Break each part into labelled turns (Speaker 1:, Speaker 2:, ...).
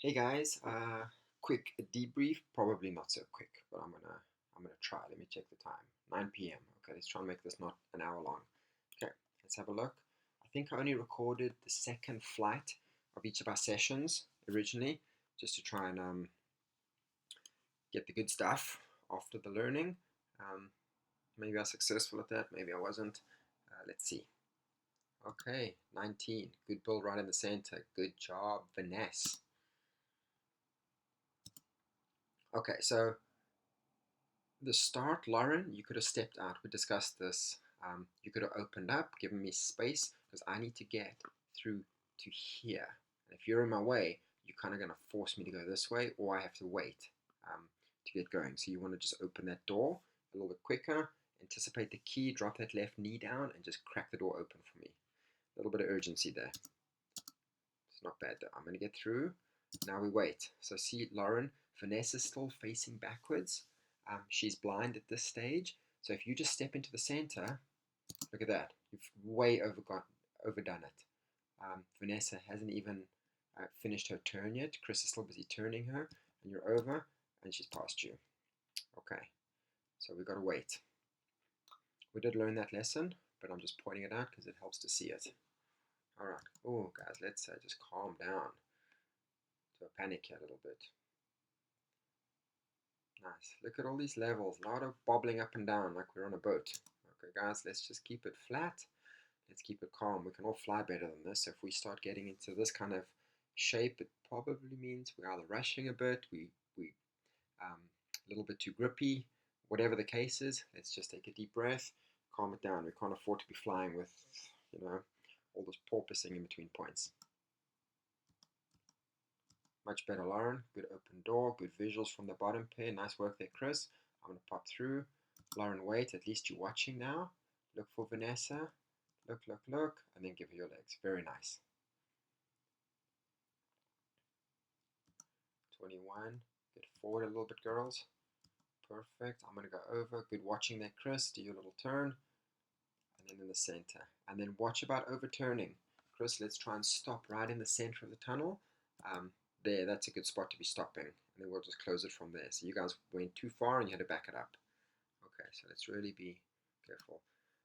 Speaker 1: Hey guys, quick debrief. Probably not so quick, but I'm gonna try. Let me check the time. 9 p.m. Okay, let's try and make this not an hour long. Okay, let's have a look. I think I only recorded the second flight of each of our sessions originally, just to try and get the good stuff after the learning. Um, Maybe I was successful at that. Maybe I wasn't. Let's see. Okay, 19. Good build right in the center. Good job, Vanessa. Okay, so the start, Lauren, you could have stepped out. We discussed this. You could have opened up, given me space, because I need to get through to here. And if you're in my way, you're kind of going to force me to go this way, or I have to wait to get going. So you want to just open that door a little bit quicker, anticipate the key, drop that left knee down, and just crack the door open for me. A little bit of urgency there. It's not bad though. I'm going to get through. Now we wait. So see, Lauren, Vanessa's still facing backwards. She's blind at this stage. So if you just step into the center, look at that. You've way overdone it. Vanessa hasn't even finished her turn yet. Chris is still busy turning her, and you're over, and she's past you. Okay, so we've got to wait. We did learn that lesson, but I'm just pointing it out because it helps to see it. All right. Oh, guys, let's just calm down. To a panic here a little bit. Nice. Look at all these levels. A lot of bobbling up and down like we're on a boat. Okay, guys, let's just keep it flat. Let's keep it calm. We can all fly better than this. If we start getting into this kind of shape, it probably means we're either rushing a bit, we a little bit too grippy, whatever the case is. Let's just take a deep breath, calm it down. We can't afford to be flying with, all this porpoising in between points. Much better, Lauren. Good open door. Good visuals from the bottom pair. Nice work there, Chris. I'm going to pop through. Lauren, wait. At least you're watching now. Look for Vanessa. Look, look, look. And then give her your legs. Very nice. 21. Get forward a little bit, girls. Perfect. I'm going to go over. Good watching there, Chris. Do your little turn. And then in the center. And then watch about overturning. Chris, let's try and stop right in the center of the tunnel. There, that's a good spot to be stopping. And then we'll just close it from there. So you guys went too far and you had to back it up. Okay, so let's really be careful.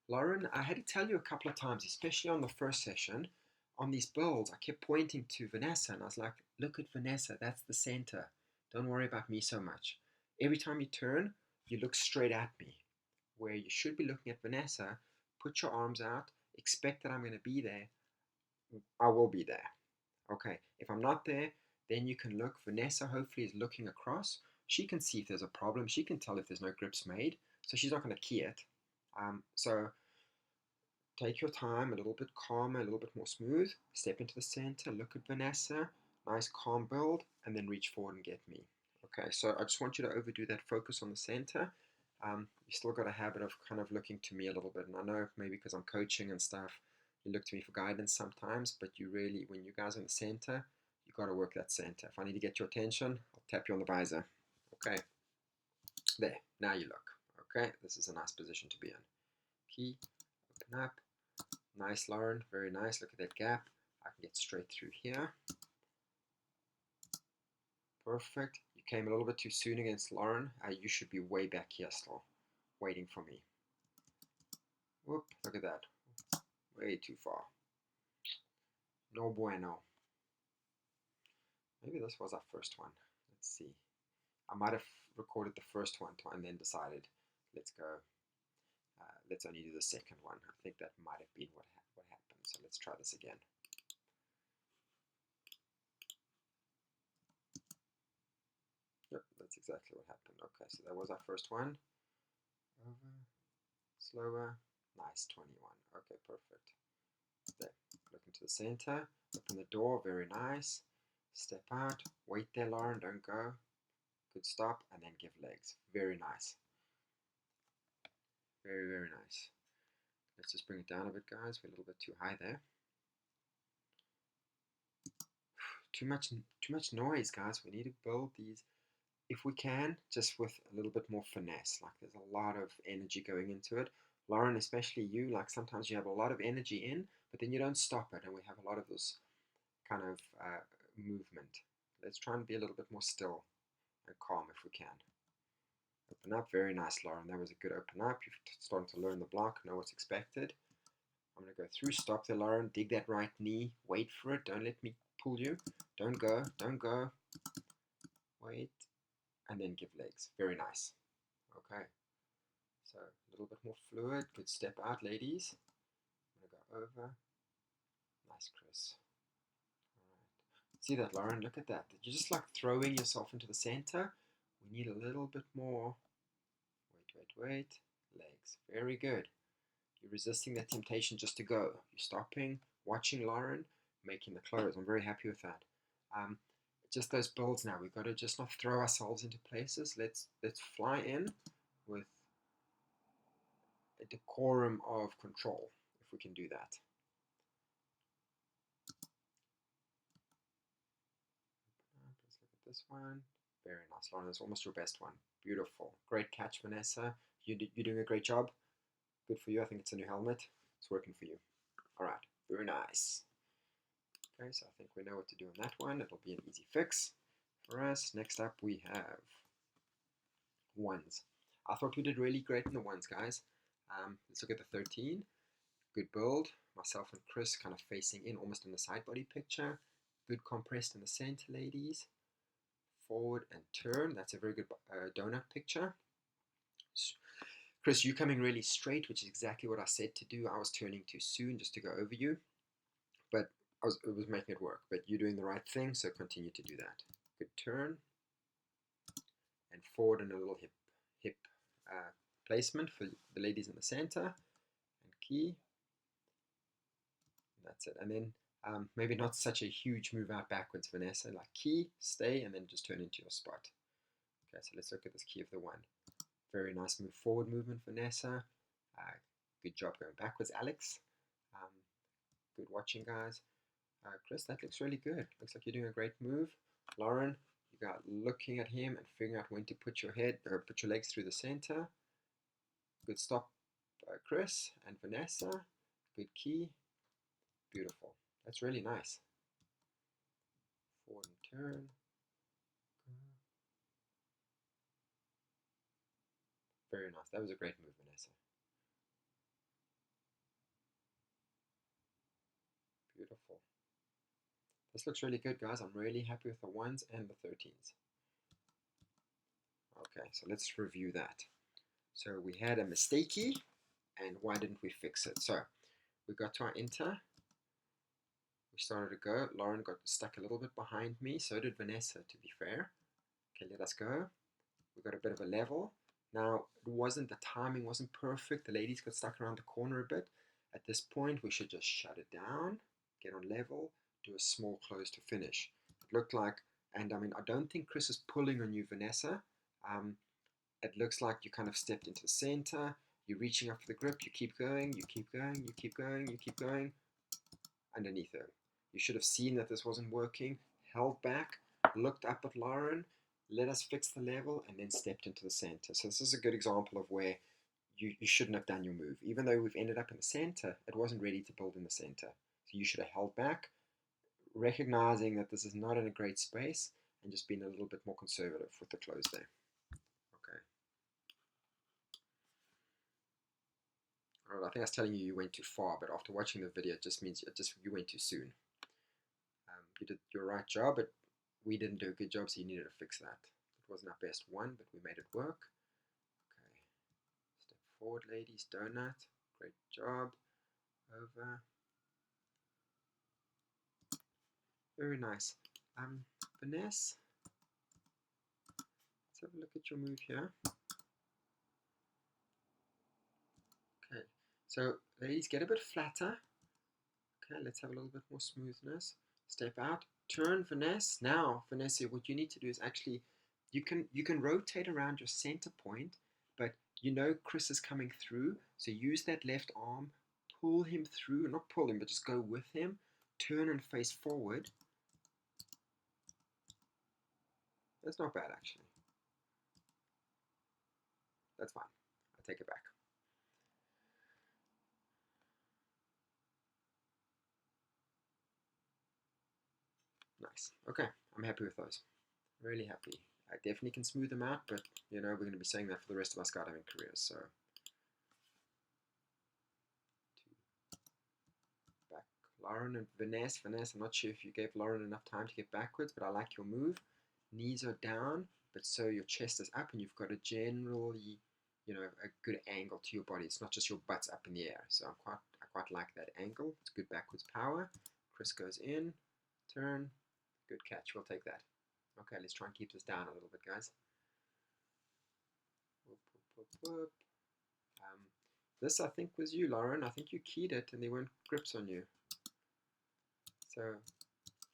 Speaker 1: Lauren, I had to tell you a couple of times, especially on the first session, on these builds, I kept pointing to Vanessa and I was like, look at Vanessa, that's the center. Don't worry about me so much. Every time you turn, you look straight at me. Where you should be looking at Vanessa, put your arms out, expect that I'm going to be there. I will be there. Okay, if I'm not there, then you can look. Vanessa hopefully is looking across. She can see if there's a problem. She can tell if there's no grips made. So she's not going to key it. So take your time, a little bit calmer, a little bit more smooth. Step into the center, look at Vanessa. Nice calm build, and then reach forward and get me. Okay, so I just want you to overdo that focus on the center. You still got a habit of kind of looking to me a little bit. And I know maybe because I'm coaching and stuff, you look to me for guidance sometimes, but you really, when you guys are in the center, you got to work that center. If I need to get your attention, I'll tap you on the visor. Okay, there, now you look. Okay, this is a nice position to be in. Key, open up. Nice, Lauren, very nice. Look at that gap. I can get straight through here. Perfect. You came a little bit too soon against Lauren. You should be way back here still, waiting for me. Whoop, look at that. Way too far. No bueno. Maybe this was our first one. Let's see. I might have recorded the first one and then decided, let's go. Let's only do the second one. I think that might have been what happened. So let's try this again. Yep, that's exactly what happened. Okay, so that was our first one. Over, slower, nice, 21. Okay, perfect. There, look into the center, open the door, very nice. Step out, wait there, Lauren, don't go. Good stop, and then give legs. Very nice. Very, very nice. Let's just bring it down a bit, guys. We're a little bit too high there. Too much noise, guys. We need to build these, if we can, just with a little bit more finesse. Like there's a lot of energy going into it. Lauren, especially you, like sometimes you have a lot of energy in, but then you don't stop it, and we have a lot of this kind of movement. Let's try and be a little bit more still and calm if we can. Open up, very nice, Lauren. That was a good open up. You're starting to learn the block, know what's expected. I'm going to go through, stop there, Lauren. Dig that right knee. Wait for it. Don't let me pull you. Don't go. Don't go. Wait. And then give legs. Very nice. Okay. So a little bit more fluid. Good step out, ladies. I'm going to go over. Nice, Chris. See that, Lauren? Look at that. You're just like throwing yourself into the center. We need a little bit more. Wait. Legs. Very good. You're resisting that temptation just to go. You're stopping, watching Lauren, making the close. I'm very happy with that. Just those builds now. We've got to just not throw ourselves into places. Let's fly in with a decorum of control, if we can do that. Let's look at this one. Very nice, Lauren. That's almost your best one. Beautiful. Great catch, Vanessa. You're doing a great job. Good for you. I think it's a new helmet. It's working for you. All right. Very nice. Okay, so I think we know what to do on that one. It'll be an easy fix for us. Next up, we have ones. I thought we did really great in the ones, guys. Let's look at the 13. Good build. Myself and Chris kind of facing in, almost in the side body picture. Good compressed in the center, ladies. Forward and turn. That's a very good donut picture. Chris, you coming really straight, which is exactly what I said to do. I was turning too soon just to go over you, but it was making it work. But you're doing the right thing, so continue to do that. Good turn and forward and a little hip placement for the ladies in the center and key. That's it. And then maybe not such a huge move out backwards, Vanessa. Like key, stay, and then just turn into your spot. Okay, so let's look at this key of the one. Very nice move forward movement, Vanessa. Good job going backwards, Alex. Good watching, guys. Chris, that looks really good. Looks like you're doing a great move. Lauren, you got looking at him and figuring out when to put your head or put your legs through the center. Good stop, Chris and Vanessa. Good key. Beautiful. That's really nice. Forward and turn. Very nice. That was a great move, Vanessa. Beautiful. This looks really good, guys. I'm really happy with the 1s and the 13s. Okay, so let's review that. So we had a mistakey, and why didn't we fix it? So we got to our enter. We started to go. Lauren got stuck a little bit behind me. So did Vanessa, to be fair. Okay, let us go. We got a bit of a level. Now, the timing wasn't perfect. The ladies got stuck around the corner a bit. At this point, we should just shut it down, get on level, do a small close to finish. It looked like, and I mean, I don't think Chris is pulling on you, Vanessa. It looks like you kind of stepped into the center. You're reaching up for the grip. You keep going, you keep going, you keep going, you keep going. Underneath her. You should have seen that this wasn't working. Held back, looked up at Lauren, let us fix the level, and then stepped into the center. So this is a good example of where you shouldn't have done your move. Even though we've ended up in the center, it wasn't ready to build in the center. So you should have held back, recognizing that this is not in a great space, and just being a little bit more conservative with the close there. Okay. All right, I think I was telling you went too far, but after watching the video, it just means you went too soon. You did your right job, but we didn't do a good job, so you needed to fix that. It wasn't our best one, but we made it work. Okay, step forward, ladies, donut, great job, over. Very nice. Vanessa, let's have a look at your move here. Okay, so ladies, get a bit flatter. Okay, let's have a little bit more smoothness. Step out, turn, Vanessa. Now, Vanessa, what you need to do is actually, you can rotate around your center point, but you know Chris is coming through, so use that left arm, pull him through, not pull him, but just go with him, turn and face forward. That's not bad, actually. That's fine. I'll take it back. Nice. Okay, I'm happy with those. Really happy. I definitely can smooth them out, but you know, we're going to be saying that for the rest of our skydiving careers. So, back. Lauren and Vanessa. Vanessa, I'm not sure if you gave Lauren enough time to get backwards, but I like your move. Knees are down, but so your chest is up, and you've got a generally, you know, a good angle to your body. It's not just your butt's up in the air. So I quite like that angle. It's good backwards power. Chris goes in, turn, good catch. We'll take that. Okay, let's try and keep this down a little bit, guys. Whoop, whoop, whoop, whoop. This, I think, was you, Lauren. I think you keyed it and there weren't grips on you. So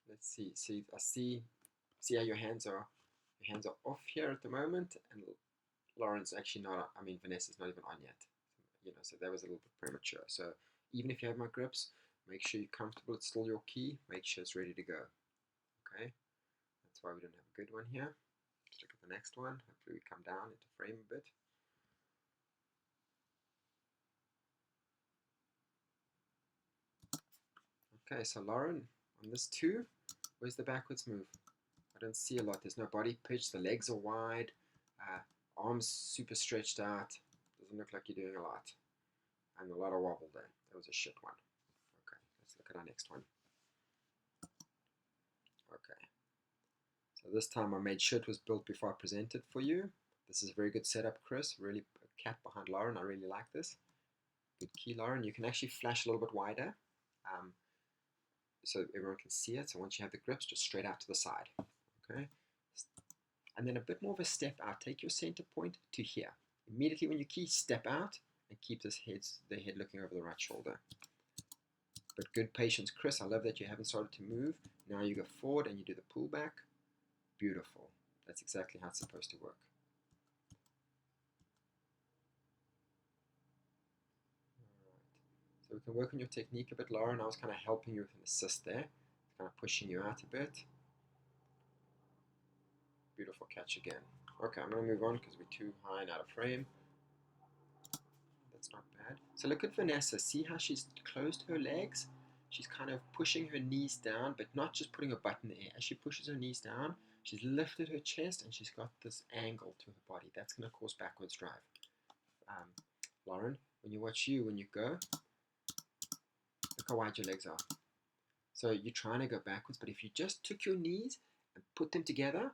Speaker 1: let's see. See, I see how your hands are. Your hands are off here at the moment, and Lauren's actually not. I mean, Vanessa's not even on yet. You know, so that was a little bit premature. So even if you have my grips, make sure you're comfortable. It's still your key. Make sure it's ready to go. Okay. That's why we don't have a good one here. Let's look at the next one. Hopefully we come down into frame a bit. Okay, so Lauren, on this 2, where's the backwards move? I don't see a lot. There's no body pitch. The legs are wide. Arms super stretched out. Doesn't look like you're doing a lot. And a lot of wobble there. That was a shit one. Okay, let's look at our next one. Okay. So this time I made sure it was built before I presented for you. This is a very good setup, Chris. Really a cat behind Lauren. I really like this. Good key, Lauren. You can actually flash a little bit wider. So everyone can see it. So once you have the grips, just straight out to the side. Okay. And then a bit more of a step out. Take your center point to here. Immediately when you key, step out and keep the head looking over the right shoulder. But good patience, Chris. I love that you haven't started to move. Now you go forward and you do the pull back. Beautiful. That's exactly how it's supposed to work. So we can work on your technique a bit, Lauren. I was kind of helping you with an assist there, kind of pushing you out a bit. Beautiful catch again. Okay, I'm going to move on because we're too high and out of frame. That's not bad. So look at Vanessa. See how she's closed her legs? She's kind of pushing her knees down, but not just putting her butt in the air. As she pushes her knees down, she's lifted her chest and she's got this angle to her body. That's going to cause backwards drive. Lauren, when you watch you, when you go, look how wide your legs are. So you're trying to go backwards, but if you just took your knees and put them together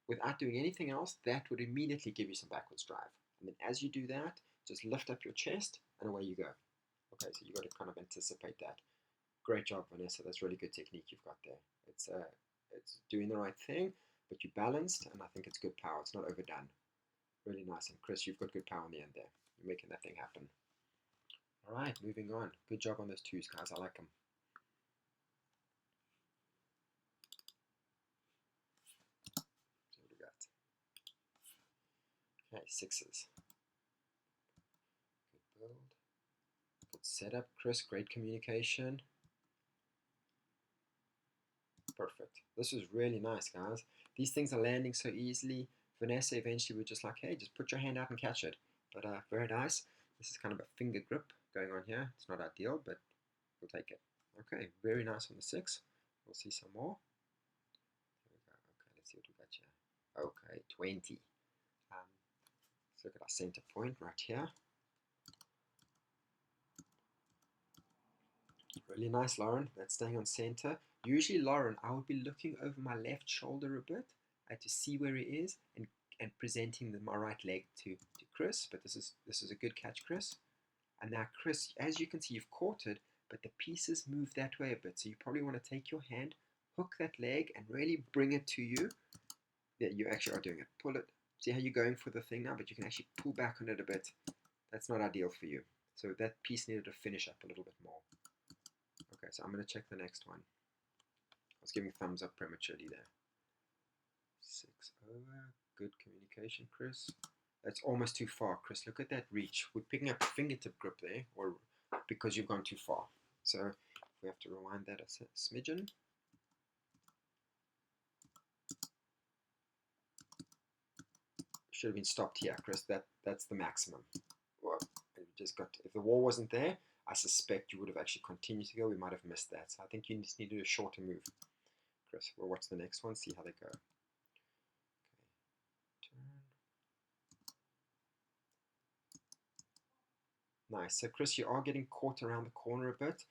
Speaker 1: without doing anything else, that would immediately give you some backwards drive. And then as you do that, just lift up your chest and away you go. Okay, so you've got to kind of anticipate that. Great job, Vanessa. That's really good technique you've got there. It's doing the right thing, but you balanced, and I think it's good power. It's not overdone. Really nice. And Chris, you've got good power in the end there. You're making that thing happen. All right, moving on. Good job on those 2s, guys. I like them. So what do we got? Okay, 6s. Good build. Good setup, Chris. Great communication. Perfect. This was really nice, guys. These things are landing so easily. Vanessa eventually was just like, hey, just put your hand out and catch it. But very nice. This is kind of a finger grip going on here. It's not ideal, but we'll take it. Okay, very nice on the 6. We'll see some more. Here we go. Okay, let's see what we got here. Okay, 20. Let's look at our center point right here. Really nice, Lauren. That's staying on center. Usually, Lauren, I would be looking over my left shoulder a bit to see where he is and presenting my right leg to Chris. But this is a good catch, Chris. And now, Chris, as you can see, you've caught it, but the pieces move that way a bit. So you probably want to take your hand, hook that leg, and really bring it to you. Yeah, you actually are doing it. Pull it. See how you're going for the thing now, but you can actually pull back on it a bit. That's not ideal for you. So that piece needed to finish up a little bit more. Okay, so I'm going to check the next one. I was giving thumbs up prematurely there. 6 over. Good communication, Chris. That's almost too far, Chris. Look at that reach. We're picking up a fingertip grip there, or because you've gone too far. So we have to rewind that a smidgen. Should have been stopped here, Chris. That's the maximum. Well, just got. If the wall wasn't there, I suspect you would have actually continued to go. We might have missed that. So I think you just needed a shorter move. Chris, we'll watch the next one, see how they go. Okay, turn. Nice. So Chris, you are getting caught around the corner a bit.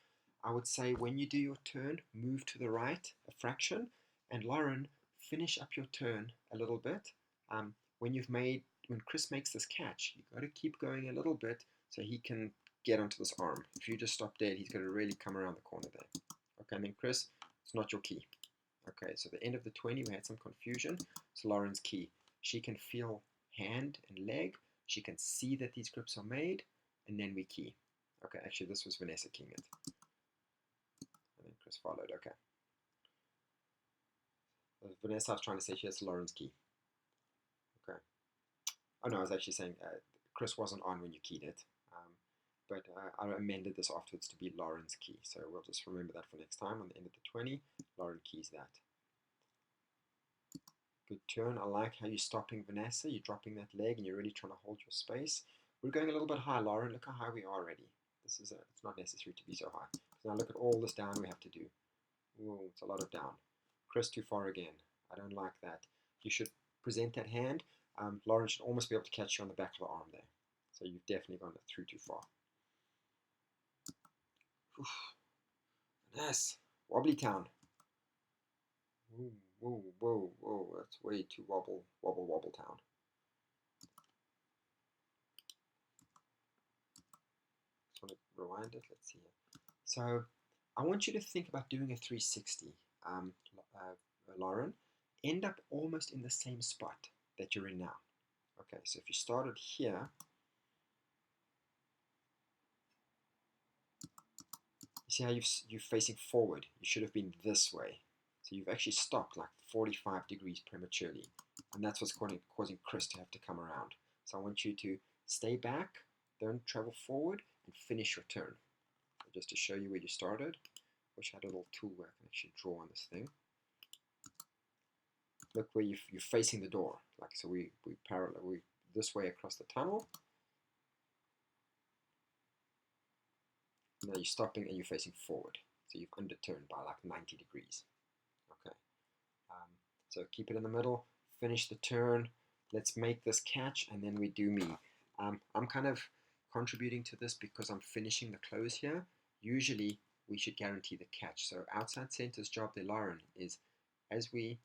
Speaker 1: I would say when you do your turn, move to the right a fraction, and Lauren, finish up your turn a little bit. When Chris makes this catch, you've got to keep going a little bit so he can get onto this arm. If you just stop dead, he's going to really come around the corner there. Okay, and then Chris, it's not your key. Okay, so the end of the 20, we had some confusion. It's Lauren's key. She can feel hand and leg. She can see that these grips are made, and then we key. Okay, actually, this was Vanessa keying it. And then Chris followed, okay. Vanessa, I was trying to say she has Lauren's key. Okay. Oh, no, I was actually saying Chris wasn't on when you keyed it. But I amended this afterwards to be Lauren's key. So we'll just remember that for next time. On the end of the 20, Lauren keys that. Good turn. I like how you're stopping Vanessa. You're dropping that leg and you're really trying to hold your space. We're going a little bit high, Lauren. Look how high we are already. It's not necessary to be so high. So now look at all this down we have to do. Whoa, it's a lot of down. Chris, too far again. I don't like that. You should present that hand. Lauren should almost be able to catch you on the back of the arm there. So you've definitely gone through too far. Oof. Nice. Wobbly town. Whoa, whoa, whoa, whoa. That's way too wobble town. Just want to rewind it. Let's see here. So I want you to think about doing a 360. Lauren, end up almost in the same spot that you're in now. Okay, so if you started here, you see how you're facing forward. You should have been this way. So you've actually stopped like 45 degrees prematurely. And that's what's causing Chris to have to come around. So I want you to stay back, don't travel forward, and finish your turn. So just to show you where you started. Wish I had a little tool where I can actually draw on this thing. Look where you're facing the door. Like so we this way across the tunnel. Now you're stopping and you're facing forward. So you've underturned by like 90 degrees. Okay. So keep it in the middle, finish the turn. Let's make this catch and then we do me. I'm kind of contributing to this because I'm finishing the close here. Usually we should guarantee the catch. So outside center's job there, Lauren, is as we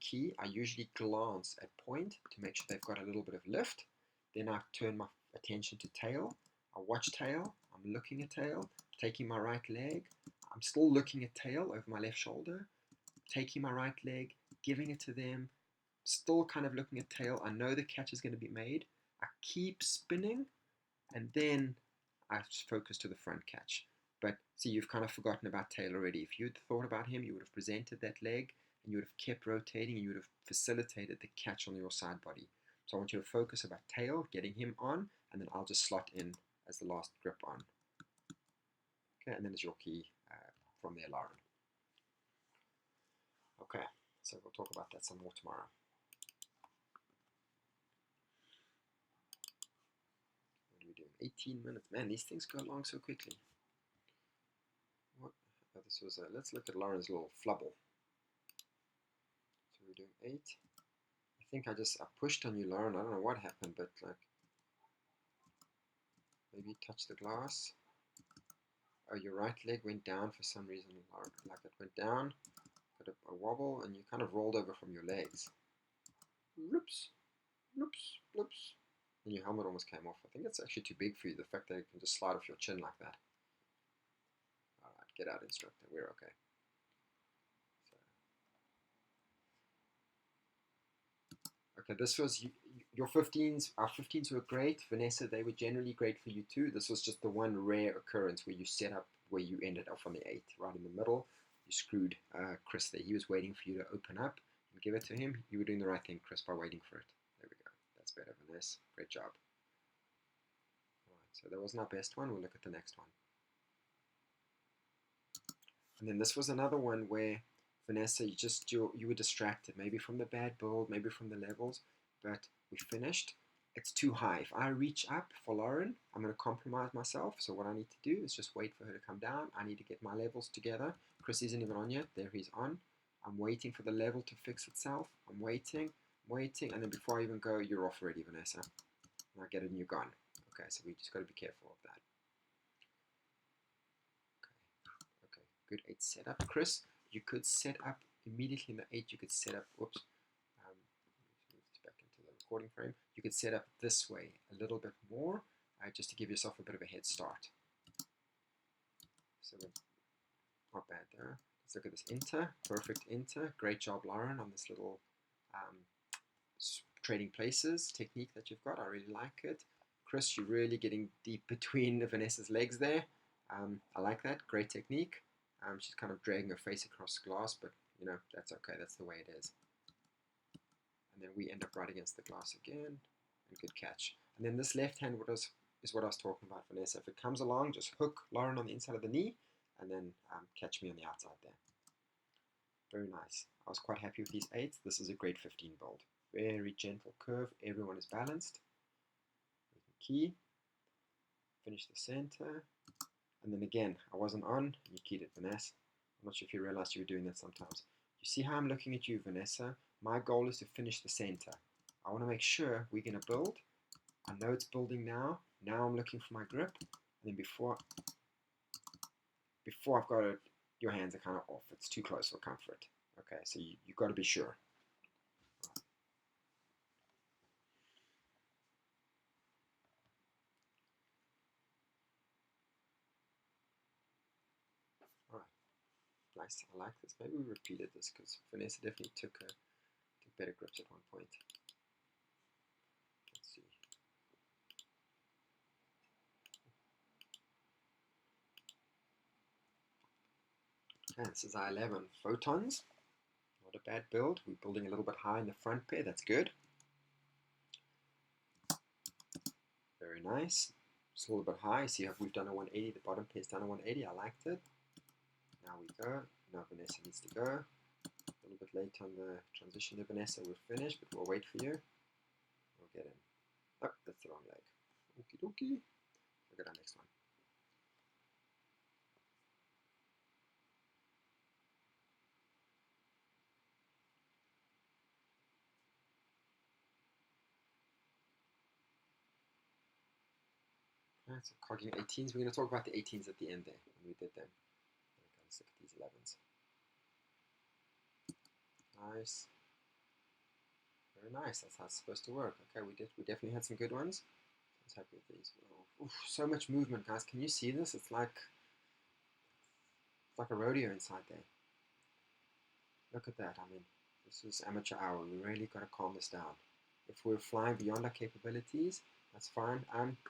Speaker 1: key, I usually glance at point to make sure they've got a little bit of lift. Then I turn my attention to tail. I watch tail. I'm looking at tail. Taking my right leg. I'm still looking at tail over my left shoulder. Taking my right leg, giving it to them. Still kind of looking at tail. I know the catch is going to be made. I keep spinning, and then I focus to the front catch. But see, you've kind of forgotten about tail already. If you'd thought about him, you would have presented that leg, and you would have kept rotating, and you would have facilitated the catch on your side body. So I want you to focus about tail, getting him on, and then I'll just slot in as the last grip on. Okay, and then there's your key from there, Lauren. Okay, so we'll talk about that some more tomorrow. What are we doing? 18 minutes. Man, these things go along so quickly. What? Oh, this was let's look at Lauren's little flubble. So we're doing 8. I think I pushed on you, Lauren. I don't know what happened, but like maybe touch the glass. Oh, your right leg went down for some reason, Lauren. Like it went down, got a wobble, and you kind of rolled over from your legs. Whoops, whoops, whoops. And your helmet almost came off. I think it's actually too big for you, the fact that it can just slide off your chin like that. Alright, get out, instructor. We're okay. Okay, this was your 15s. Our 15s were great. Vanessa, they were generally great for you too. This was just the one rare occurrence where you set up where you ended up on the 8, right in the middle. You screwed Chris there. He was waiting for you to open up and give it to him. You were doing the right thing, Chris, by waiting for it. There we go. That's better, Vanessa. Great job. Alright, so that wasn't our best one. We'll look at the next one. And then this was another one where Vanessa, you were distracted, maybe from the bad build, maybe from the levels, but we finished. It's too high. If I reach up for Lauren, I'm going to compromise myself. So what I need to do is just wait for her to come down. I need to get my levels together. Chris isn't even on yet. There he's on. I'm waiting for the level to fix itself. I'm waiting, and then before I even go, you're off already, Vanessa. And I get it and you're gone. Okay, so we just got to be careful of that. Okay, good 8 setup. Chris, you could set up immediately in the 8, you could set up, whoops, move this back into the recording frame. You could set up this way a little bit more, just to give yourself a bit of a head start. So not bad there. Let's look at this enter, perfect enter. Great job, Lauren, on this little trading places technique that you've got. I really like it. Chris, you're really getting deep between Vanessa's legs there. I like that. Great technique. She's kind of dragging her face across the glass, but you know, that's okay. That's the way it is. And then we end up right against the glass again. And good catch. And then this left hand is what I was talking about, Vanessa. If it comes along, just hook Lauren on the inside of the knee and then catch me on the outside there. Very nice. I was quite happy with these 8s. This is a grade 15 build. Very gentle curve. Everyone is balanced. Key. Finish the center. And then again, I wasn't on. You keyed it, Vanessa. I'm not sure if you realized you were doing that sometimes. You see how I'm looking at you, Vanessa? My goal is to finish the center. I want to make sure we're going to build. I know it's building now. Now I'm looking for my grip. And then before I've got it, your hands are kind of off. It's too close for comfort. Okay, so you've got to be sure. All right, nice. I like this. Maybe we repeated this because Vanessa definitely took better grips at one point. Let's see. And this is our 11 photons. Not a bad build. We're building a little bit high in the front pair. That's good. Very nice. Just a little bit high. See how we've done a 180. The bottom pair's done a 180. I liked it. Now we go. Now Vanessa needs to go. A little bit late on the transition there, Vanessa. We're finished, but we'll wait for you. We'll get in. Oh, that's the wrong leg. Okie dokie. Look at our next one. Alright, so cogging 18s. We're going to talk about the 18s at the end there when we did them. Okay, let's look at these 11s. Nice. Very nice. That's how it's supposed to work. Okay, we definitely had some good ones. I was happy with these. Oh, oof, so much movement, guys. Can you see this? It's like a rodeo inside there. Look at that. I mean, this is amateur hour. We really got to calm this down. If we're flying beyond our capabilities, that's fine.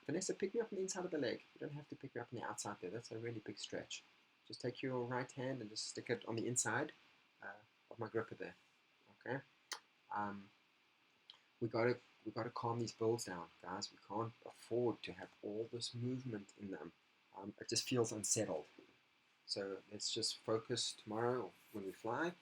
Speaker 1: Vanessa, pick me up on the inside of the leg. You don't have to pick me up on the outside there. That's a really big stretch. Just take your right hand and just stick it on the inside of my gripper there. Okay. We gotta calm these builds down, guys. We can't afford to have all this movement in them. It just feels unsettled. So let's just focus tomorrow when we fly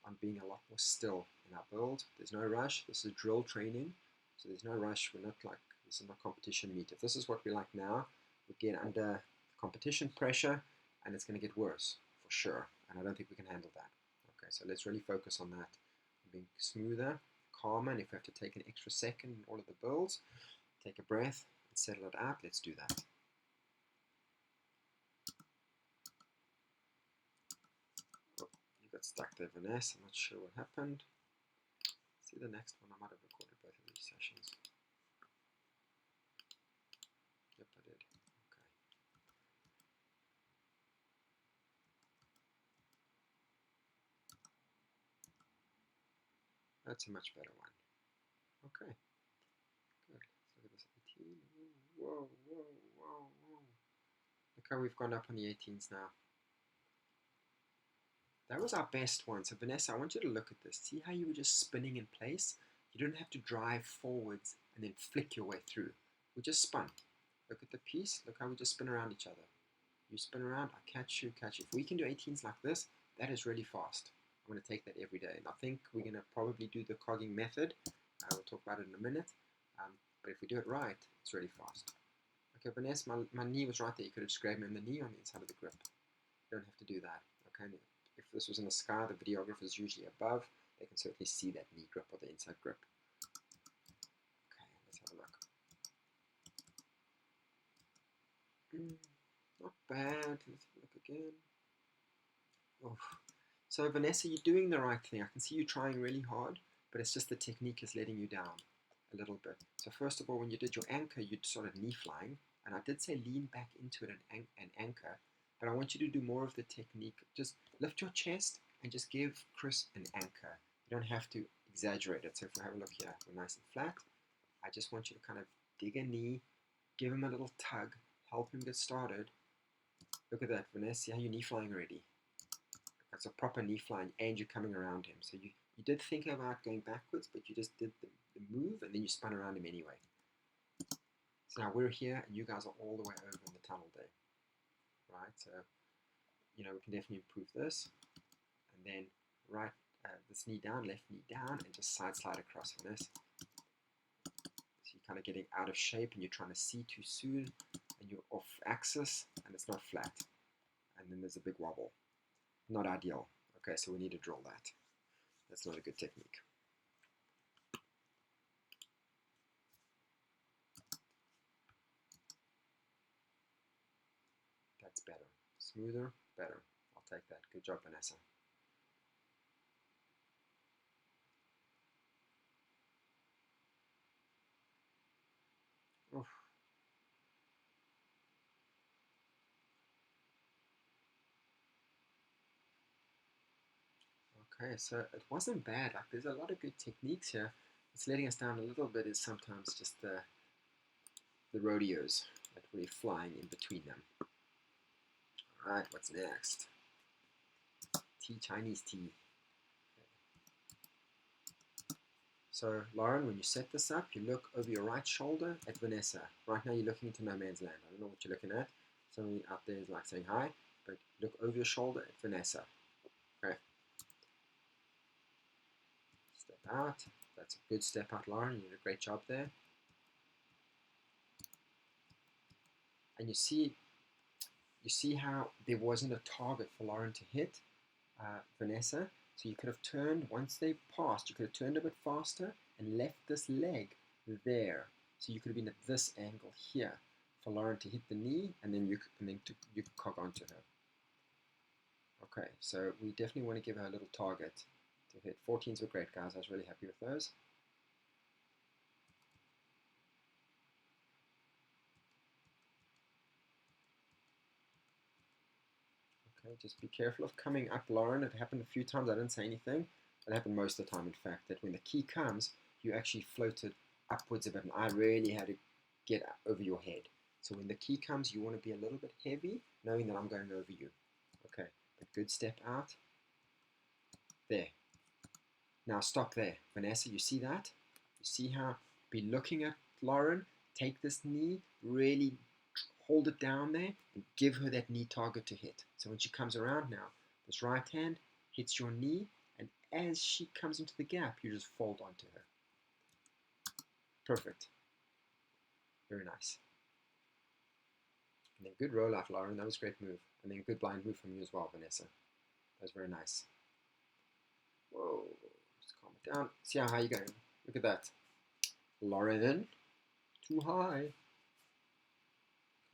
Speaker 1: on being a lot more still in our build. There's no rush. This is drill training, so there's no rush. We're not like, this is not competition meet. If this is what we like now, we get under competition pressure and it's going to get worse for sure. And I don't think we can handle that. Okay, so let's really focus on that. Being smoother, calmer, and if we have to take an extra second in all of the builds, take a breath and settle it out. Let's do that. Oh, you got stuck there, Vanessa. I'm not sure what happened. Let's see the next one. I might have recorded both of these sessions. Yep, I did. Okay. That's a much better one. Okay. Good. Let's look at this 18. Whoa, whoa, whoa, whoa. Look how we've gone up on the 18s now. That was our best one. So Vanessa, I want you to look at this. See how you were just spinning in place? You didn't have to drive forwards and then flick your way through. We just spun. Look at the piece. Look how we just spin around each other. You spin around, I catch you, catch you. If we can do 18s like this, that is really fast. I'm going to take that every day. And I think we're going to probably do the cogging method. We'll talk about it in a minute. But if we do it right, it's really fast. Okay, Vanessa, my knee was right there. You could have just grabbed me on the knee on the inside of the grip. You don't have to do that. Okay, if this was in the sky, the videographer is usually above. They can certainly see that knee grip or the inside grip. Okay, let's have a look. Not bad. Let's have a look again. Oh. So Vanessa, you're doing the right thing. I can see you trying really hard, but it's just the technique is letting you down a little bit. So first of all, when you did your anchor, you sort of knee flying, and I did say lean back into it and anchor, but I want you to do more of the technique. Just lift your chest and just give Chris an anchor. You don't have to exaggerate it. So if we have a look here, we're nice and flat. I just want you to kind of dig a knee, give him a little tug, help him get started. Look at that, Vanessa, see how you're knee flying already? That's a proper knee flying, and you're coming around him. So you did think about going backwards, but you just did the move, and then you spun around him anyway. So now we're here, and you guys are all the way over in the tunnel there, right? So, you know, we can definitely improve this. And then right, this knee down, left knee down, and just side slide across on this. So you're kind of getting out of shape, and you're trying to see too soon, and you're off axis, and it's not flat. And then there's a big wobble. Not ideal. Okay, so we need to drill that. That's not a good technique. That's better. Smoother, better. I'll take that. Good job, Vanessa. Oof. Okay, so it wasn't bad. Like, there's a lot of good techniques here. What's letting us down a little bit is sometimes just the rodeos that we're flying in between them. All right, what's next? Tea, Chinese tea. So, Lauren, when you set this up, you look over your right shoulder at Vanessa. Right now, you're looking into no man's land. I don't know what you're looking at. Somebody out there is like saying hi, but look over your shoulder at Vanessa. Okay. Step out. That's a good step out, Lauren. You did a great job there. And you see how there wasn't a target for Lauren to hit Vanessa. So you could have turned, once they passed, you could have turned a bit faster and left this leg there. So you could have been at this angle here for Lauren to hit the knee, and then you could cock onto her. Okay, so we definitely want to give her a little target to hit. 14s were great, guys. I was really happy with those. Okay, just be careful of coming up, Lauren. It happened a few times. I didn't say anything. It happened most of the time, in fact, that when the key comes, you actually floated upwards a bit, and I really had to get over your head. So when the key comes, you want to be a little bit heavy, knowing that I'm going over you. Okay, but good step out. There. Now stop there. Vanessa, you see that? You see how, be looking at Lauren, take this knee, really hold it down there, and give her that knee target to hit. So when she comes around now, this right hand hits your knee, and as she comes into the gap, you just fold onto her. Perfect. Very nice. And then good roll out, Lauren. That was a great move. And then good blind move from you as well, Vanessa. That was very nice. Whoa. Just calm it down. See how high you're going. Look at that. Lauren. Too high.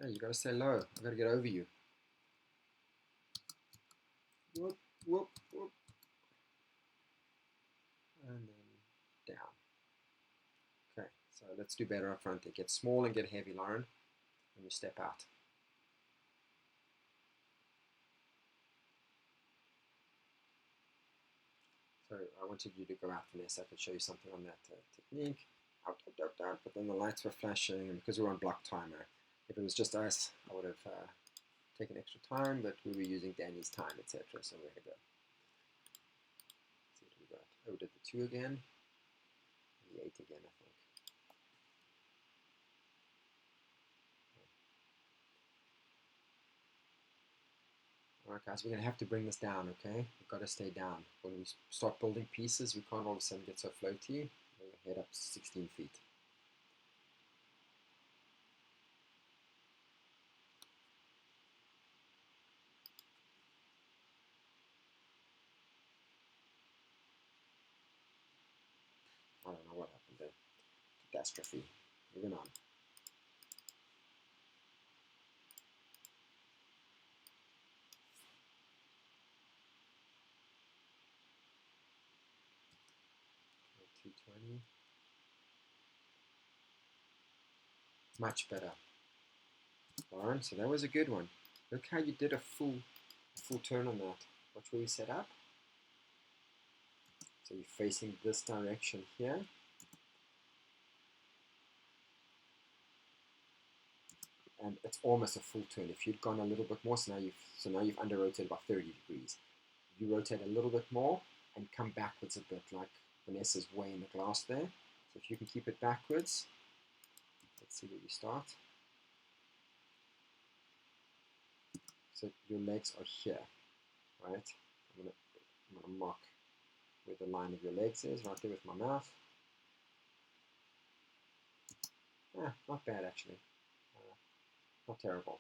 Speaker 1: Okay, you gotta stay low. I gotta get over you. Whoop, whoop, whoop. And then down. Okay, so let's do better up front there. Get small and get heavy, Lauren, when you step out. So I wanted you to go out, Vanessa. I could show you something on that technique. Out, but then the lights were flashing, and because we were on block timer, if it was just us, I would have taken extra time, but we were using Danny's time, etc. So we're going to go. Let's see what we got. Oh, we did the 2 again, and the 8 again, I think. Alright guys, we're going to have to bring this down, okay? We've got to stay down. When we start building pieces, we can't all of a sudden get so floaty. We'll head up 16 feet. I don't know what happened there. Catastrophe. Moving on. Okay, 220. Much better, Lauren. So that was a good one. Look how you did a full turn on that. Watch where you set up. So you're facing this direction here. And it's almost a full turn. If you'd gone a little bit more, so now you've under rotated about 30 degrees. You rotate a little bit more and come backwards a bit, like Vanessa's way in the glass there. So if you can keep it backwards, let's see where you start. So your legs are here, right? I'm gonna mark where the line of your legs is, right there with my mouth. Not bad actually. Not terrible.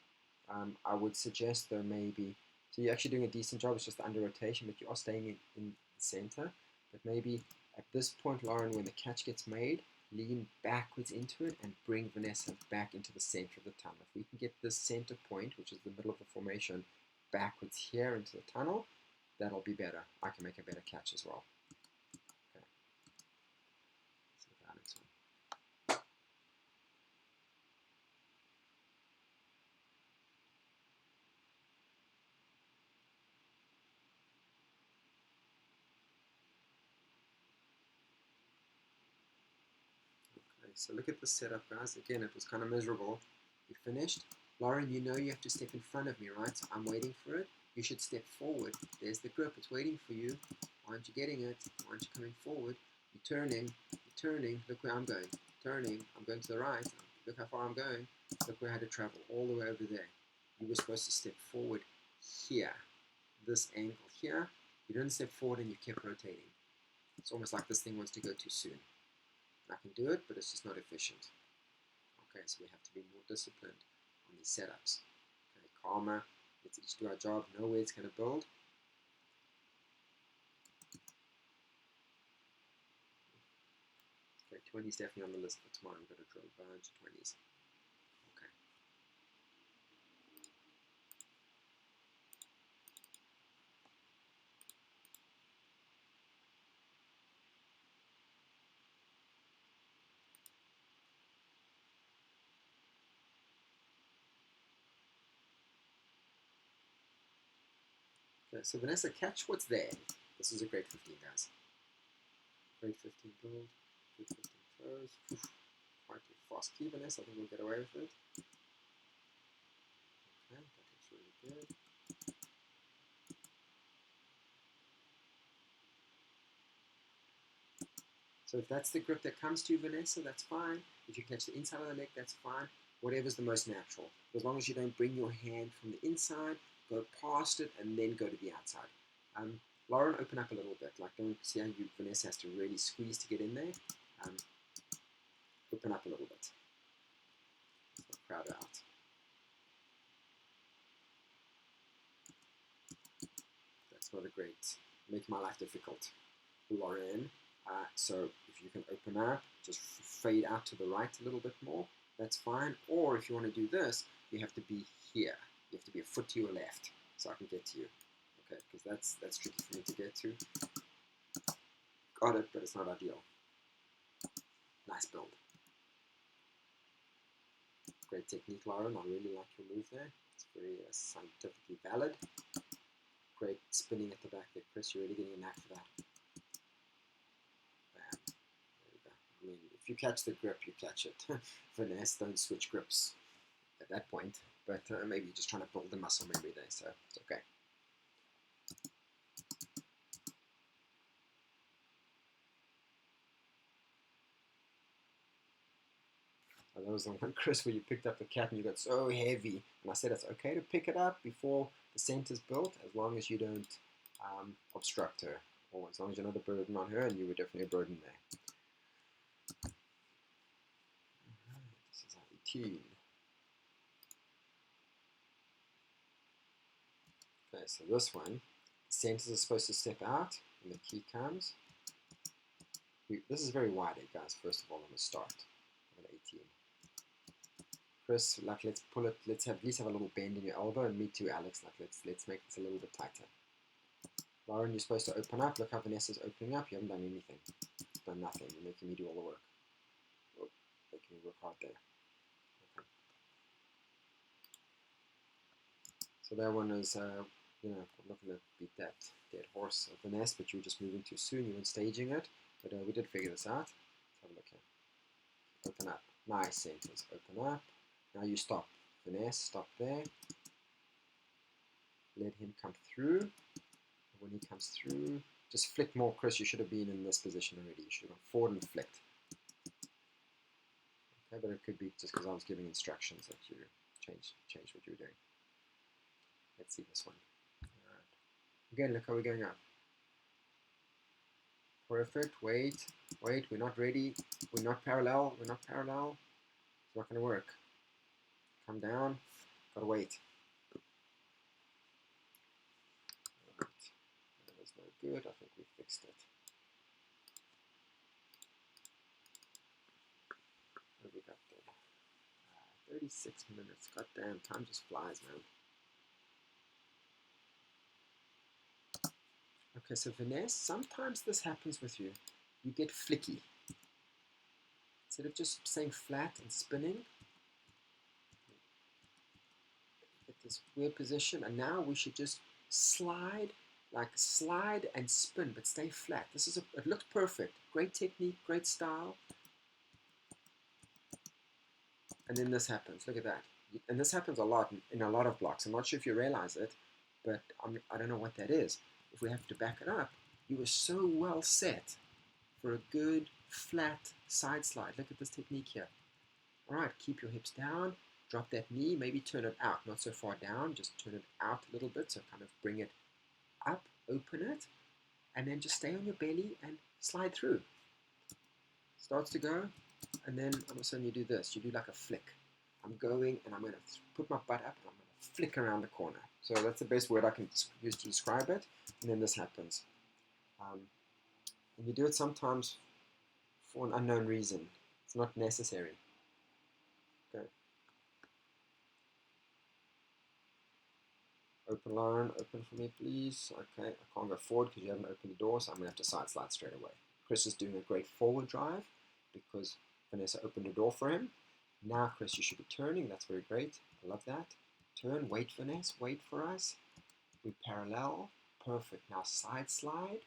Speaker 1: I would suggest though maybe, so you're actually doing a decent job, it's just the under rotation, but you are staying in the center. But maybe at this point, Lauren, when the catch gets made, lean backwards into it and bring Vanessa back into the center of the tunnel. If we can get this center point, which is the middle of the formation, backwards here into the tunnel, that'll be better. I can make a better catch as well. Okay. Let's look at our next one. Okay, so look at the setup, guys. Again, it was kind of miserable. We finished. Lauren, you know you have to step in front of me, right? So I'm waiting for it. You should step forward. There's the grip. It's waiting for you. Why aren't you getting it? Why aren't you coming forward? You're turning. You're turning. Look where I'm going. Turning. I'm going to the right. Look how far I'm going. Look where I had to travel. All the way over there. You were supposed to step forward here. This angle here. You didn't step forward and you kept rotating. It's almost like this thing wants to go too soon. I can do it, but it's just not efficient. Okay, so we have to be more disciplined on these setups. Okay, calmer. Let's just do our job. Know where it's going to build. Okay, 20 is definitely on the list for tomorrow. We've got to drill a bunch of 20s. Okay. Okay, so Vanessa, catch what's there. This is a great 15, guys. Great 15 build. Good 15 throws. Quite a fast key, Vanessa. I think we'll get away with it. Okay, that looks really good. So if that's the grip that comes to you, Vanessa, that's fine. If you catch the inside of the leg, that's fine. Whatever's the most natural. As long as you don't bring your hand from the inside, go past it, and then go to the outside. Lauren, open up a little bit. Like, don't see how Vanessa has to really squeeze to get in there. Open up a little bit. Let's not crowd her out. That's not a great, make my life difficult, Lauren. So if you can open up, just fade out to the right a little bit more, that's fine. Or if you want to do this, you have to be here. You have to be a foot to your left, so I can get to you. Okay, because that's tricky for me to get to. Got it, but it's not ideal. Nice build. Great technique, Lauren. I really like your move there. It's very scientifically valid. Great spinning at the back there, Chris. You're really getting a knack for that. Bam. There we go. I mean, if you catch the grip, you catch it. Vanessa, don't switch grips at that point. But maybe you're just trying to build the muscle memory there, so it's okay. That was the one, Chris, where you picked up the cat and you got so heavy. And I said it's okay to pick it up before the center's built, as long as you don't obstruct her, or as long as you're not a burden on her, and you were definitely a burden there. This is our 18. Okay, so this one, the centers are supposed to step out when the key comes. This is very wide, guys, first of all, on the start of an 18. Chris, like, let's pull it, let's have, at least have a little bend in your elbow, and me too, Alex, like, let's make this a little bit tighter. Lauren, you're supposed to open up. Look how Vanessa's opening up. You haven't done anything. You've done nothing. You're making me do all the work. Oh, making me work hard there. Okay. So that one is, you know, I'm not going to beat that dead horse of Vanessa, but you were just moving too soon. You weren't staging it. But we did figure this out. Let's have a look here. Open up. Nice sentence. Open up. Now you stop. Vanessa, stop there. Let him come through. When he comes through, just flick more, Chris. You should have been in this position already. You should have gone forward and flicked. Okay, but it could be just because I was giving instructions that you change what you were doing. Let's see this one. All right. Again, look how we're going up. Perfect. Wait. We're not ready. We're not parallel. It's not going to work. Come down. Gotta wait. Good, I think we fixed it. What have we got there? 36 minutes. God damn, time just flies, man. Okay, so Vanessa, sometimes this happens with you. You get flicky. Instead of just staying flat and spinning, get this weird position, and now we should just slide and spin, but stay flat. It looks perfect. Great technique, great style. And then this happens. Look at that. And this happens a lot in a lot of blocks. I'm not sure if you realize it, but I don't know what that is. If we have to back it up, you were so well set for a good, flat side slide. Look at this technique here. All right, keep your hips down. Drop that knee. Maybe turn it out. Not so far down. Just turn it out a little bit. So kind of bring it up, open it, and then just stay on your belly and slide through. Starts to go, and then all of a sudden you do this. You do like a flick. I'm going, and I'm going to put my butt up, and I'm going to flick around the corner. So that's the best word I can use to describe it. And then this happens. And you do it sometimes for an unknown reason. It's not necessary. Okay. Open, Lauren. Open for me, please. Okay, I can't go forward because you haven't opened the door, so I'm going to have to side slide straight away. Chris is doing a great forward drive because Vanessa opened the door for him. Now, Chris, you should be turning. That's very great. I love that. Turn. Wait, Vanessa. Wait for us. We parallel. Perfect. Now side slide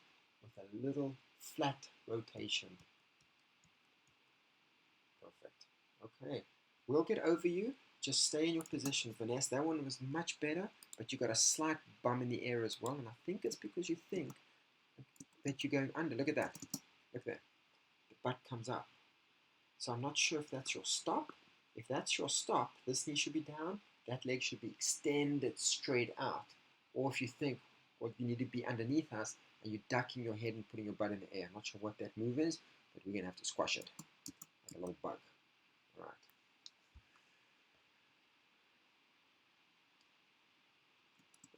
Speaker 1: with a little flat rotation. Perfect. Okay. We'll get over you. Just stay in your position, Vanessa. That one was much better, but you got a slight bum in the air as well. And I think it's because you think that you're going under. Look at that. Look there. The butt comes up. So I'm not sure if that's your stop. If that's your stop, this knee should be down. That leg should be extended straight out. Or if you think, well, you need to be underneath us, and you're ducking your head and putting your butt in the air. I'm not sure what that move is, but we're going to have to squash it like a little bug. All right.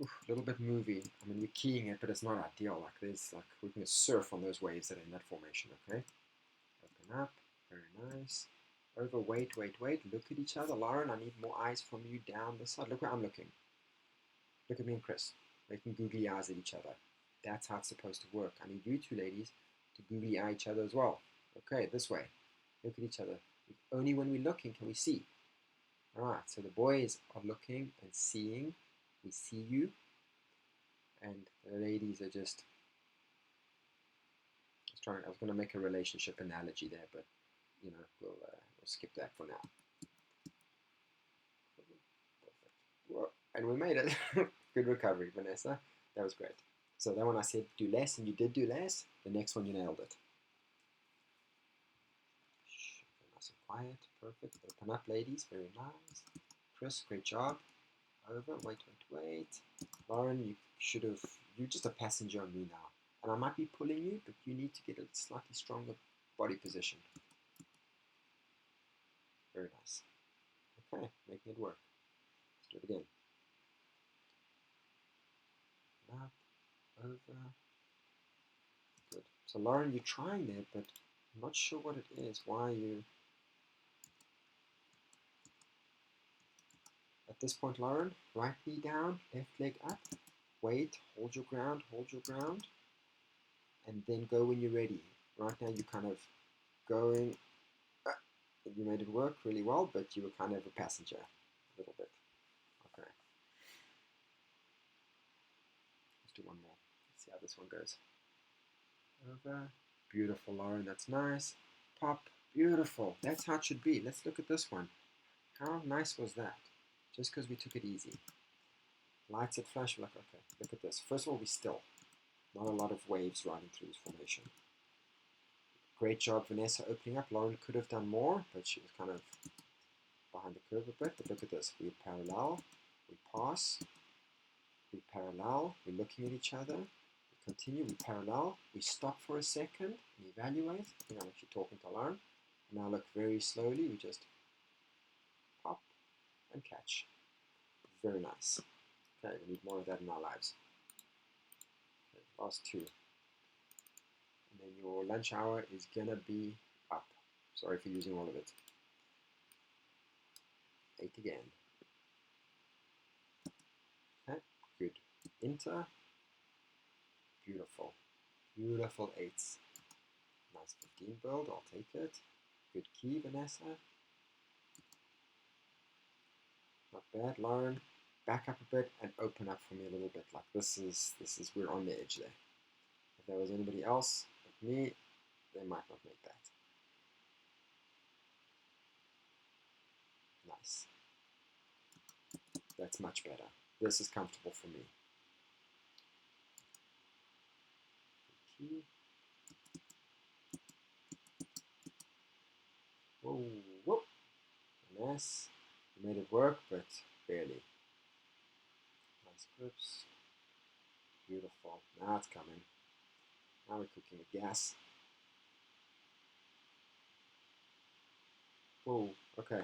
Speaker 1: Oof, a little bit movie. I mean, we're keying it, but it's not ideal. Like there's like we can surf on those waves that are in that formation. Okay. Open up. Very nice. Overweight, wait. Look at each other. Lauren, I need more eyes from you down this side. Look where I'm looking. Look at me and Chris. Making googly eyes at each other. That's how it's supposed to work. I need you two ladies to googly eye each other as well. Okay, this way. Look at each other. Only when we're looking can we see. Alright, so the boys are looking and seeing. We see you. And the ladies are just I was going to make a relationship analogy there, but you know, we'll skip that for now. Perfect. Well, and we made it. Good recovery, Vanessa. That was great. So that one I said do less, and you did do less. The next one you nailed it. Nice and quiet. Perfect. Open up, ladies. Very nice. Chris, great job. Over. Wait. Lauren, you're just a passenger on me now. And I might be pulling you, but you need to get a slightly stronger body position. Very nice. Okay, making it work. Let's do it again. Up, over. Good. So Lauren, you're trying there, but I'm not sure what it is, why you... At this point, Lauren, right knee down, left leg up, wait, hold your ground, and then go when you're ready. Right now you're kind of going, you made it work really well, but you were kind of a passenger a little bit. Okay. Let's do one more. Let's see how this one goes. Over. Beautiful, Lauren, that's nice. Pop, beautiful. That's how it should be. Let's look at this one. How nice was that? Just because we took it easy. Lights at flash, we're like, okay, look at this. First of all, we still. Not a lot of waves riding through this formation. Great job, Vanessa, opening up. Lauren could have done more, but she was kind of behind the curve a bit. But look at this. We parallel, we pass, we parallel, we're looking at each other. We continue, we parallel, we stop for a second and evaluate. I think I'm actually talking to Lauren. Now look very slowly, we just pop and catch. Very nice. Okay, we need more of that in our lives. Okay, last two. And then your lunch hour is gonna be up. Sorry for using all of it. 8 again. Okay, good. Enter. Beautiful. Beautiful 8s. Nice 15 build, I'll take it. Good key, Vanessa. Not bad, Lauren. Back up a bit and open up for me a little bit. Like this is we're on the edge there. If there was anybody else but me, they might not make that. Nice. That's much better. This is comfortable for me. Key. Whoa, whoop. Nice. We made it work, but barely. Nice grips. Beautiful. Now it's coming. Now we're cooking with gas. Whoa, okay.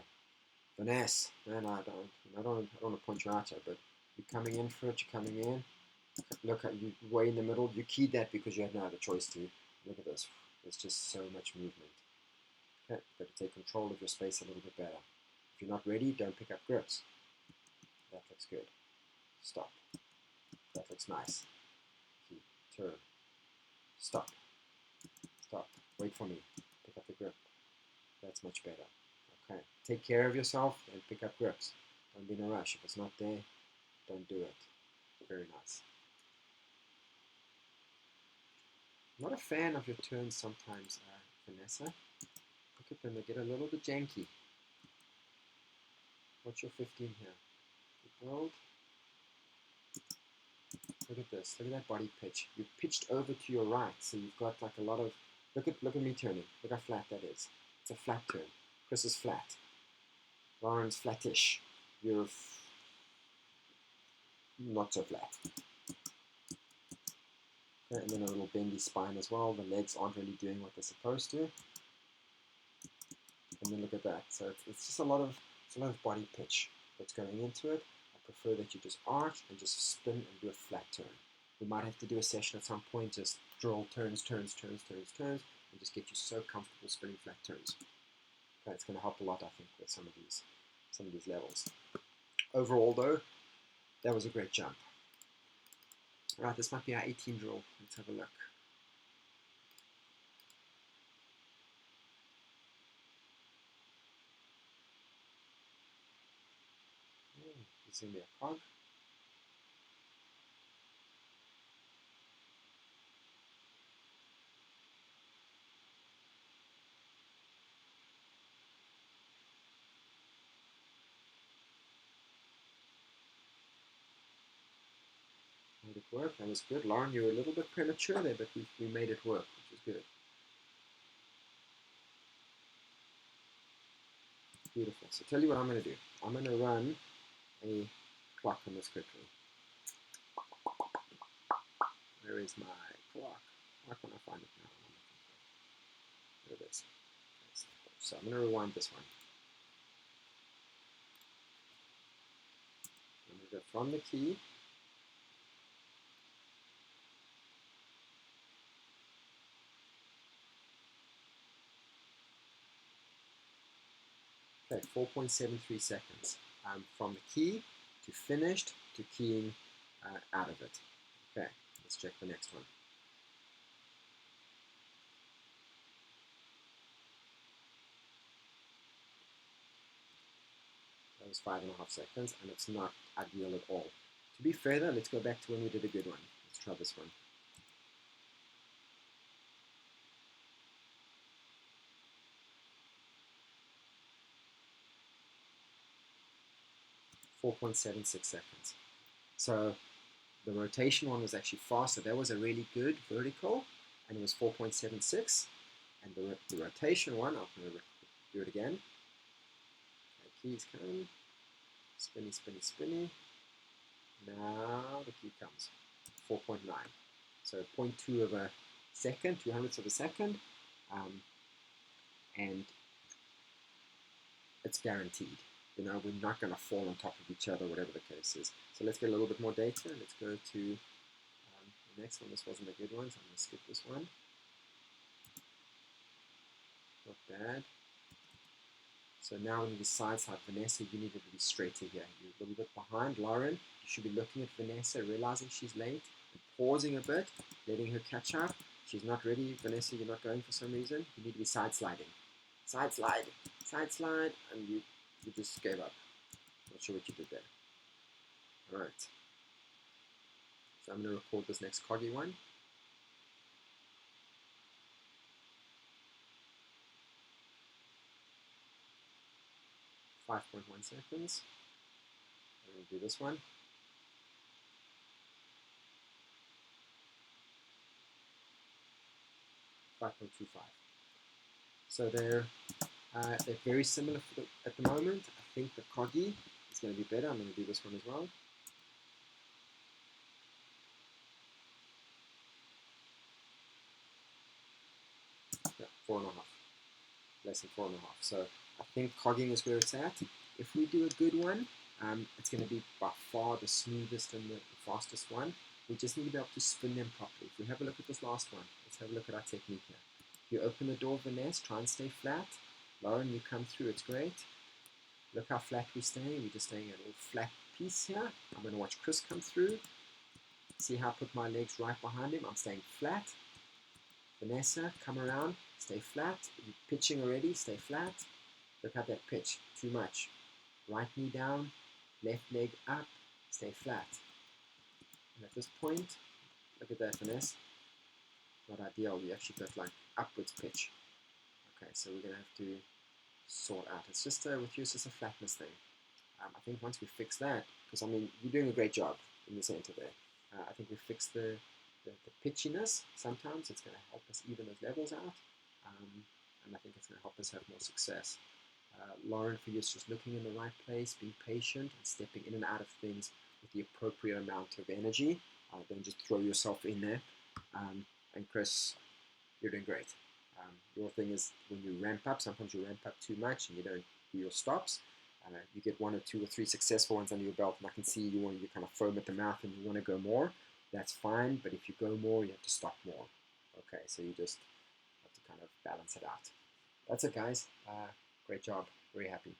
Speaker 1: Vanessa, man, I don't want to point you out here, but you're coming in for it, you're coming in. Look, you way in the middle. You keyed that because you had no other choice to. Look at this. There's just so much movement. Okay, got to take control of your space a little bit better. If you're not ready, don't pick up grips. That looks good. Stop. That looks nice. Key, turn. Stop. Stop. Wait for me. Pick up the grip. That's much better. Okay. Take care of yourself and pick up grips. Don't be in a rush. If it's not there, don't do it. Very nice. I'm not a fan of your turns sometimes, Vanessa. Look at them, they get a little bit janky. What's your 15 here? You build. Look at this, look at that body pitch. You pitched over to your right, so you've got like a lot of, look at me turning. Look how flat that is. It's a flat turn. Chris is flat. Lauren's flattish. You're not so flat. Okay, and then a little bendy spine as well. The legs aren't really doing what they're supposed to. And then look at that. So it's just a lot of body pitch that's going into it. I prefer that you just arch and just spin and do a flat turn. We might have to do a session at some point, just drill turns, and just get you so comfortable spinning flat turns. Okay, it's going to help a lot, I think, with some of these levels. Overall, though, that was a great jump. All right, this might be our 18 drill. Let's have a look. It's going to be a cog. Made it work. That was good. Lauren, you were a little bit premature there, but we made it work, which is good. Beautiful. So tell you what I'm going to do. I'm going to run a clock on this quickly. Where is my clock? Why can't I find it now? There it is. So I'm going to rewind this one. I'm going to go from the key. Okay, 4.73 seconds from the key to finished to keying out of it. Okay, let's check the next one. That was 5.5 seconds, and it's not ideal at all. To be fair though, let's go back to when we did a good one. Let's try this one. 4.76 seconds. So the rotation one was actually faster. That was a really good vertical, and it was 4.76. And the rotation one, I'm going to do it again. Okay, keys come. Spinny, spinny, spinny. Now the key comes. 4.9. So 0.2 of a second, 200ths of a second. And it's guaranteed. You know, we're not going to fall on top of each other, whatever the case is. So let's get a little bit more data. Let's go to the next one. This wasn't a good one, so I'm going to skip this one. Not bad. So now when you decide side, Vanessa, you needed to be straighter here. You're a little bit behind. Lauren, you should be looking at Vanessa, realizing she's late, and pausing a bit, letting her catch up. She's not ready. Vanessa, you're not going for some reason. You need to be side sliding. Side slide, and you just gave up. Not sure what you did there. All right. So I'm going to record this next coggy one. 5.1 seconds. I'm going to do this one. 5.25. So they're very similar at the moment. I think the coggy is going to be better. I'm going to do this one as well. Yeah, 4.5. Less than 4.5. So I think cogging is where it's at. If we do a good one, it's going to be by far the smoothest and the fastest one. We just need to be able to spin them properly. If we have a look at this last one, let's have a look at our technique here. You open the door, Vanessa, try and stay flat. Lauren, you come through, it's great. Look how flat we're staying. We're just staying a little flat piece here. I'm going to watch Chris come through. See how I put my legs right behind him. I'm staying flat. Vanessa, come around, stay flat. You're pitching already, stay flat. Look at that pitch, too much. Right knee down, left leg up, stay flat. And at this point, look at that, Vanessa. Not ideal, we actually got like upwards pitch. Okay, so we're going to have to sort out. It's just, with you, it's just a flatness thing. I think once we fix that, because I mean, you're doing a great job in the center there. I think we fix the pitchiness. Sometimes it's going to help us even those levels out. And I think it's going to help us have more success. Lauren, for you, is just looking in the right place, being patient, and stepping in and out of things with the appropriate amount of energy. Don't just throw yourself in there. And Chris, you're doing great. Your thing is when you ramp up, sometimes you ramp up too much and you don't do your stops. You get 1 or 2 or 3 successful ones under your belt, and I can see you kind of foam at the mouth and you want to go more. That's fine, but if you go more, you have to stop more. Okay, so you just have to kind of balance it out. That's it, guys. Great job. Very happy.